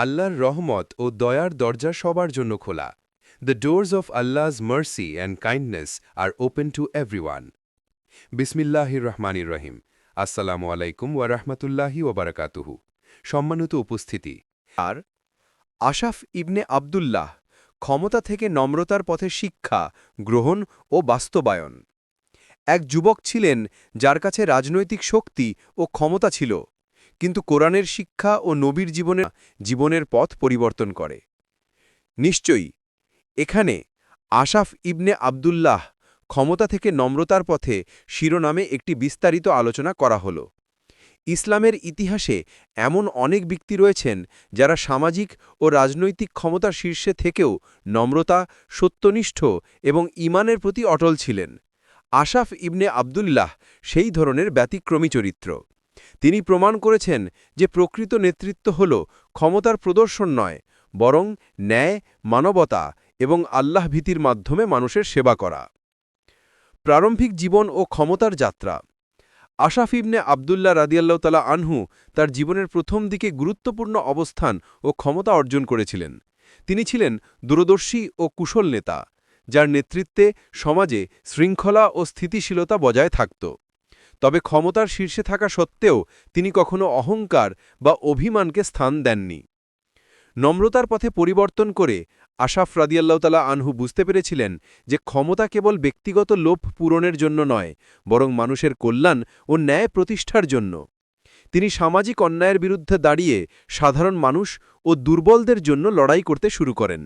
আল্লাহর রহমত ও দয়ার দরজা সবার জন্য খোলা। The doors of Allah's mercy and kindness are open to everyone. বিসমিল্লাহির রহমানির রহিম। আসসালামু আলাইকুম ওয়া রাহমাতুল্লাহি ওয়া বারাকাতুহু। সম্মানিত উপস্থিতি, আর আশাফ ইবনে আবদুল্লাহ, ক্ষমতা থেকে নম্রতার পথে শিক্ষা গ্রহণ ও বাস্তবায়ন। এক যুবক ছিলেন যার কাছে রাজনৈতিক শক্তি ও ক্ষমতা ছিল, কিন্তু কোরআনের শিক্ষা ও নবীর জীবনের পথ পরিবর্তন করে। নিশ্চয়ই এখানে আশাফ ইবনে আবদুল্লাহ ক্ষমতা থেকে নম্রতার পথে শিরোনামে একটি বিস্তারিত আলোচনা করা হল। ইসলামের ইতিহাসে এমন অনেক ব্যক্তি রয়েছেন যারা সামাজিক ও রাজনৈতিক ক্ষমতার শীর্ষে থেকেও নম্রতা, সত্যনিষ্ঠ এবং ঈমানের প্রতি অটল ছিলেন। আশাফ ইবনে আবদুল্লাহ সেই ধরনের ব্যতিক্রমী চরিত্র। তিনি প্রমাণ করেছেন যে প্রকৃত নেতৃত্ব হল ক্ষমতার প্রদর্শন নয়, বরং ন্যায়, মানবতা এবং আল্লাহ ভীতির মাধ্যমে মানুষের সেবা করা। প্রারম্ভিক জীবন ও ক্ষমতার যাত্রা। আশাফ ইবনে আবদুল্লাহ রাদিয়াল্লাহু তাআলা আনহু তার জীবনের প্রথম দিকে গুরুত্বপূর্ণ অবস্থান ও ক্ষমতা অর্জন করেছিলেন। তিনি ছিলেন দূরদর্শী ও কুশল নেতা, যার নেতৃত্বে সমাজে শৃঙ্খলা ও স্থিতিশীলতা বজায় থাকত। তবে ক্ষমতার শীর্ষে থাকা সত্ত্বেও তিনি কখনো অহংকার বা অভিমানকে স্থান দেননি। নম্রতার পথে পরিবর্তন করে আশাফ রাদিয়াল্লাহু তাআলা আনহু বুঝতে পেরেছিলেন যে ক্ষমতা কেবল ব্যক্তিগত লোভ পূরণের জন্য নয়, বরং মানুষের কল্যাণ ও ন্যায় প্রতিষ্ঠার জন্য। তিনি সামাজিক অন্যায়ের বিরুদ্ধে দাঁড়িয়ে সাধারণ মানুষ ও দুর্বলদের জন্য লড়াই করতে শুরু করেন।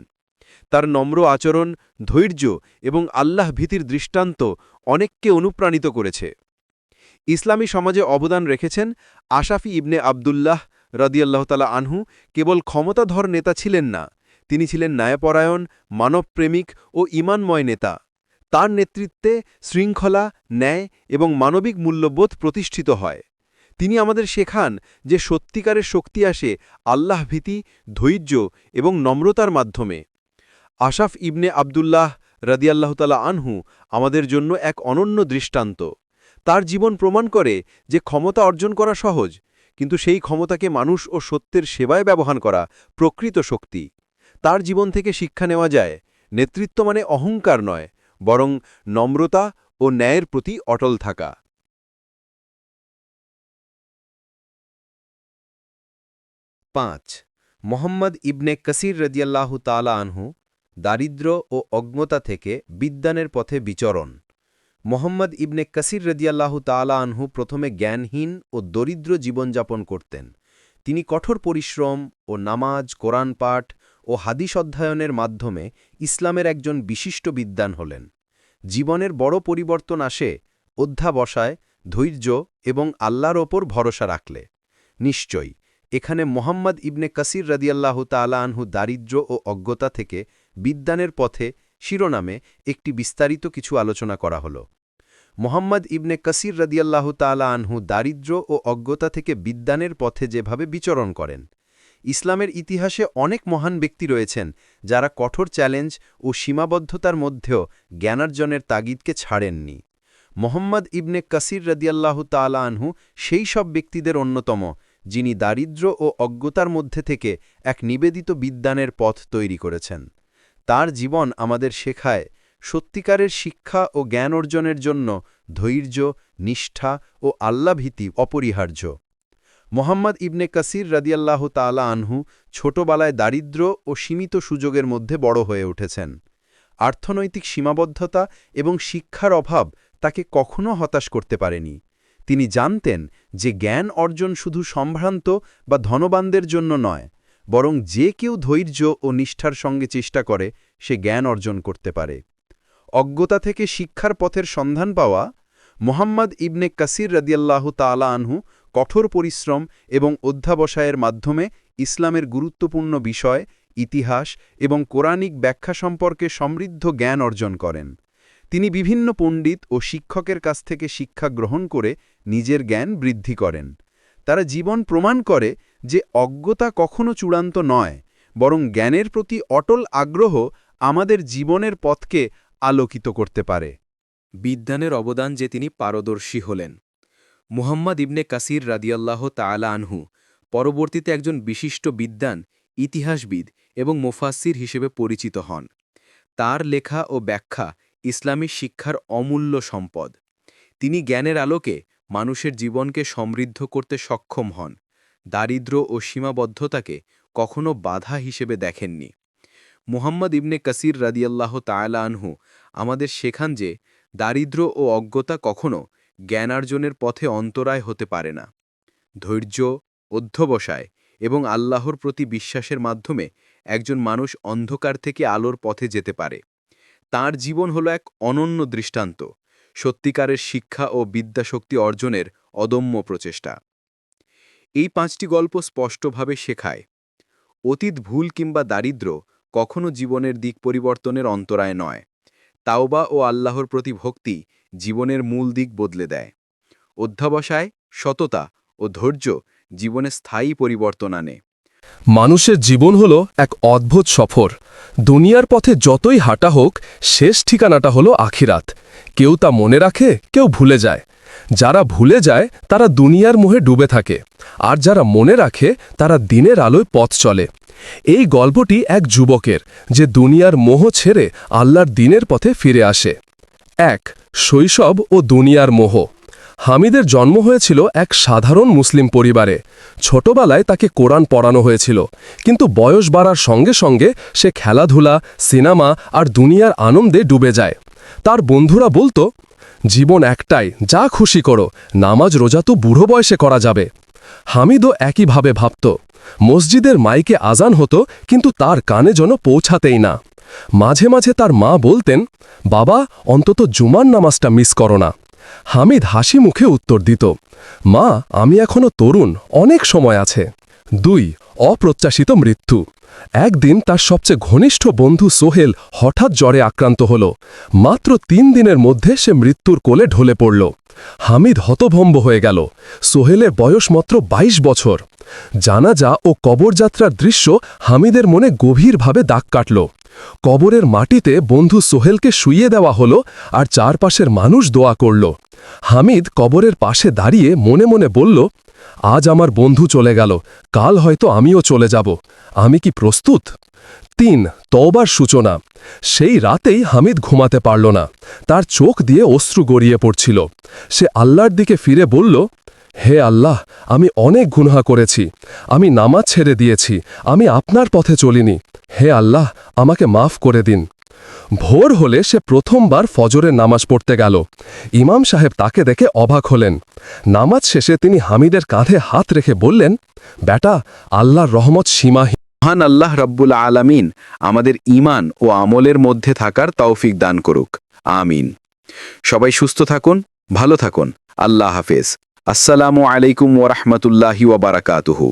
তার নম্র আচরণ, ধৈর্য এবং আল্লাহ ভীতির দৃষ্টান্ত অনেককে অনুপ্রাণিত করেছে। ইসলামী সমাজে অবদান রেখেছেন আশাফি ইবনে আবদুল্লাহ রাদিয়াল্লাহু তাআলা আনহু কেবল ক্ষমতাধর নেতা ছিলেন না, তিনি ছিলেন ন্যায়পরায়ণ, মানবপ্রেমিক ও ঈমানময় নেতা। তার নেতৃত্বে শৃঙ্খলা, ন্যায় এবং মানবিক মূল্যবোধ প্রতিষ্ঠিত হয়। তিনি আমাদের শেখান যে সত্যিকারের শক্তি আসে আল্লাহ ভীতি, ধৈর্য এবং নম্রতার মাধ্যমে। আশাফ ইবনে আবদুল্লাহ রাদিয়াল্লাহু তাআলা আনহু আমাদের জন্য এক অনন্য দৃষ্টান্ত। তার জীবন প্রমাণ করে যে ক্ষমতা অর্জন করা সহজ, কিন্তু সেই ক্ষমতাকে মানুষ ও সত্যের সেবায় ব্যবহার করা প্রকৃত শক্তি। তার জীবন থেকে শিক্ষা নেওয়া যায়, নেতৃত্ব মানে অহংকার নয়, বরং নম্রতা ও ন্যায়ের প্রতি অটল থাকা। 5 মোহাম্মদ ইবনে কাসির রাদিয়াল্লাহু তাআলা আনহু, দারিদ্র্য ও অজ্ঞতা থেকে বিদ্যানের পথে বিচরণ। মোহাম্মদ ইবনে কাসির রাদিয়াল্লাহু তাআলা আনহু প্রথমে জ্ঞানহীন ও দরিদ্র জীবনযাপন করতেন। তিনি কঠোর পরিশ্রম ও নামাজ, কোরআন পাঠ ও হাদিস অধ্যয়নের মাধ্যমে ইসলামের একজন বিশিষ্ট বিদ্বান হলেন। জীবনের বড় পরিবর্তন আসে অধ্যাবসায়, ধৈর্য এবং আল্লাহর ওপর ভরসা রাখলে। নিশ্চয়ই এখানে মোহাম্মদ ইবনে কাসির রাদিয়াল্লাহু তাআলা আনহু দারিদ্র্য ও অজ্ঞতা থেকে বিদ্বানের পথে শিরোনামে একটি বিস্তারিত কিছু আলোচনা করা হল। মোহাম্মদ ইবনে কাসির রাদিয়াল্লাহু তাআলা আনহু দারিদ্র্য ও অজ্ঞতা থেকে বিদ্বানের পথে যেভাবে বিচরণ করেন। ইসলামের ইতিহাসে অনেক মহান ব্যক্তি রয়েছেন যারা কঠোর চ্যালেঞ্জ ও সীমাবদ্ধতার মধ্যেও জ্ঞানার্জনের তাগিদকে ছাড়েননি। মোহাম্মদ ইবনে কাসির রাদিয়াল্লাহু তাআলা আনহু সেই সব ব্যক্তিদের অন্যতম যিনি দারিদ্র্য ও অজ্ঞতার মধ্যে থেকে এক নিবেদিত বিদ্বানের পথ তৈরি করেছেন। তার জীবন আমাদের শেখায় সত্যিকারের শিক্ষা ও জ্ঞান অর্জনের জন্য ধৈর্য, নিষ্ঠা ও আল্লাভীতি অপরিহার্য। মোহাম্মদ ইবনে কাসির রাদিয়াল্লাহু তাআলা আনহু ছোটবেলায় দারিদ্র্য ও সীমিত সুযোগের মধ্যে বড় হয়ে উঠেছেন। অর্থনৈতিক সীমাবদ্ধতা এবং শিক্ষার অভাব তাকে কখনো হতাশ করতে পারেনি। তিনি জানতেন যে জ্ঞান অর্জন শুধু সম্ভ্রান্ত বা ধনবানদের জন্য নয়, বরং যে কেউ ধৈর্য ও নিষ্ঠার সঙ্গে চেষ্টা করে সে জ্ঞান অর্জন করতে পারে। অজ্ঞতা থেকে শিক্ষার পথের সন্ধান পাওয়া। মোহাম্মদ ইবনে কাসির রাদিয়াল্লাহু তাআলা আনহু কঠোর পরিশ্রম এবং অধ্যাবসায়ের মাধ্যমে ইসলামের গুরুত্বপূর্ণ বিষয়, ইতিহাস এবং কোরআনিক ব্যাখ্যা সম্পর্কে সমৃদ্ধ জ্ঞান অর্জন করেন। তিনি বিভিন্ন পণ্ডিত ও শিক্ষকের কাছ থেকে শিক্ষা গ্রহণ করে নিজের জ্ঞান বৃদ্ধি করেন। তারা জীবন প্রমাণ করে যে অজ্ঞতা কখনো চূড়ান্ত নয়, বরং জ্ঞানের প্রতি অটল আগ্রহ আমাদের জীবনের পথকে আলোকিত করতে পারে। বিদ্বানের অবদান যে তিনি পারদর্শী হলেন। মুহাম্মদ ইবনে কাসির রাদিয়াল্লাহু তাআলা আনহু পরবর্তীতে একজন বিশিষ্ট বিদ্বান ইতিহাসবিদ এবং মুফাসসির হিসেবে পরিচিত হন। তার লেখা ও ব্যাখ্যা ইসলামী শিক্ষার অমূল্য সম্পদ। তিনি জ্ঞানের আলোকে মানুষের জীবনকে সমৃদ্ধ করতে সক্ষম হন, দারিদ্র্য ও সীমাবদ্ধতাকে কখনো বাধা হিসেবে দেখেননি। মুহাম্মদ ইবনে কাসির রাদিয়াল্লাহু তাআলা আনহু আমাদের শেখান যে দারিদ্র্য ও অজ্ঞতা কখনো জ্ঞানার্জনের পথে অন্তরায় হতে পারে না। ধৈর্য, অধ্যবসায় এবং আল্লাহর প্রতি বিশ্বাসের মাধ্যমে একজন মানুষ অন্ধকার থেকে আলোর পথে যেতে পারে। তাঁর জীবন হলো এক অনন্য দৃষ্টান্ত, সত্যিকারের শিক্ষা ও বিদ্যাশক্তি অর্জনের অদম্য প্রচেষ্টা। এই 5টি গল্প স্পষ্টভাবে শেখায়, অতীত ভুল কিংবা দারিদ্র্য কখনো জীবনের দিক পরিবর্তনের অন্তরায় নয়। তাওবা ও আল্লাহর প্রতি ভক্তি জীবনের মূল দিক বদলে দেয়। অধ্যবসায়, সততা ও ধৈর্য জীবনে স্থায়ী পরিবর্তন আনে। মানুষের জীবন হলো এক অদ্ভুত সফর। দুনিয়ার পথে যতই হাঁটা হোক, শেষ ঠিকানাটা হলো আখিরাত। কেউ তা মনে রাখে, কেউ ভুলে যায়। যারা ভুলে যায় তারা দুনিয়ার মোহে ডুবে থাকে, আর যারা মনে রাখে তারা দিনের আলোয় পথ চলে। এই গল্পটি এক যুবকের, যে দুনিয়ার মোহ ছেড়ে আল্লাহর দিনের পথে ফিরে আসে। 1. শৈশব ও দুনিয়ার মোহ। হামিদের জন্ম হয়েছিল এক সাধারণ মুসলিম পরিবারে। ছোটবেলায় তাকে কোরআন পড়ানো হয়েছিল, কিন্তু বয়স বাড়ার সঙ্গে সঙ্গে সে খেলাধুলা, সিনেমা আর দুনিয়ার আনন্দে ডুবে যায়। তার বন্ধুরা বলতো, জীবন একটাই, যা খুশি করো, নামাজ রোজা তো বুড়ো বয়সে করা যাবে। হামিদও একইভাবে ভাবত। মসজিদের মাইকে আজান হতো, কিন্তু তার কানে যেন পৌঁছাতেই না। মাঝে মাঝে তার মা বলতেন, বাবা, অন্তত জুমার নামাজটা মিস করো না। হামিদ হাসি মুখে উত্তর দিত, মা, আমি এখনো তরুণ, অনেক সময় আছে। 2. অপ্রত্যাশিত মৃত্যু। একদিন তার সবচেয়ে ঘনিষ্ঠ বন্ধু সোহেল হঠাৎ জ্বরে আক্রান্ত হল। মাত্র 3 দিনের মধ্যে সে মৃত্যুর কোলে ঢলে পড়ল। হামিদ হতভম্ব হয়ে গেল। সোহেলের বয়স মাত্র 22 বছর। জানাজা ও কবরযাত্রার দৃশ্য হামিদের মনে গভীরভাবে দাগ কাটল। কবরের মাটিতে বন্ধু সোহেলকে শুইয়ে দেওয়া হলো, আর চারপাশের মানুষ দোয়া করল। হামিদ কবরের পাশে দাঁড়িয়ে মনে মনে বলল, আজ আমার বন্ধু চলে গেল, কাল হয়তো আমিও চলে যাব। আমি কি প্রস্তুত? 3. তওবার সূচনা। সেই রাতেই হামিদ ঘুমাতে পারল না। তার চোখ দিয়ে অশ্রু গড়িয়ে পড়ছিল। সে আল্লাহর দিকে ফিরে বলল, হে আল্লাহ, আমি অনেক গুনাহ করেছি। আমি নামাজ ছেড়ে দিয়েছি, আমি আপনার পথে চলিনি। হে আল্লাহ, আমাকে মাফ করে দিন। ভোর হলে সে প্রথমবার ফজরের নামাজ পড়তে গেল। ইমাম সাহেব তাকে দেখে অবাক হলেন। নামাজ শেষে তিনি হামিদের কাঁধে হাত রেখে বললেন, বেটা, আল্লাহর রহমত সীমাহীন। মহান আল্লাহ রাব্বুল আলামিন আমাদের ঈমান ও আমলের মধ্যে থাকার তৌফিক দান করুক। আমিন। সবাই সুস্থ থাকুন, ভালো থাকুন। আল্লাহ হাফেজ। আসসালামু আলাইকুম ওয়া রাহমাতুল্লাহি ওয়া বারাকাতুহু।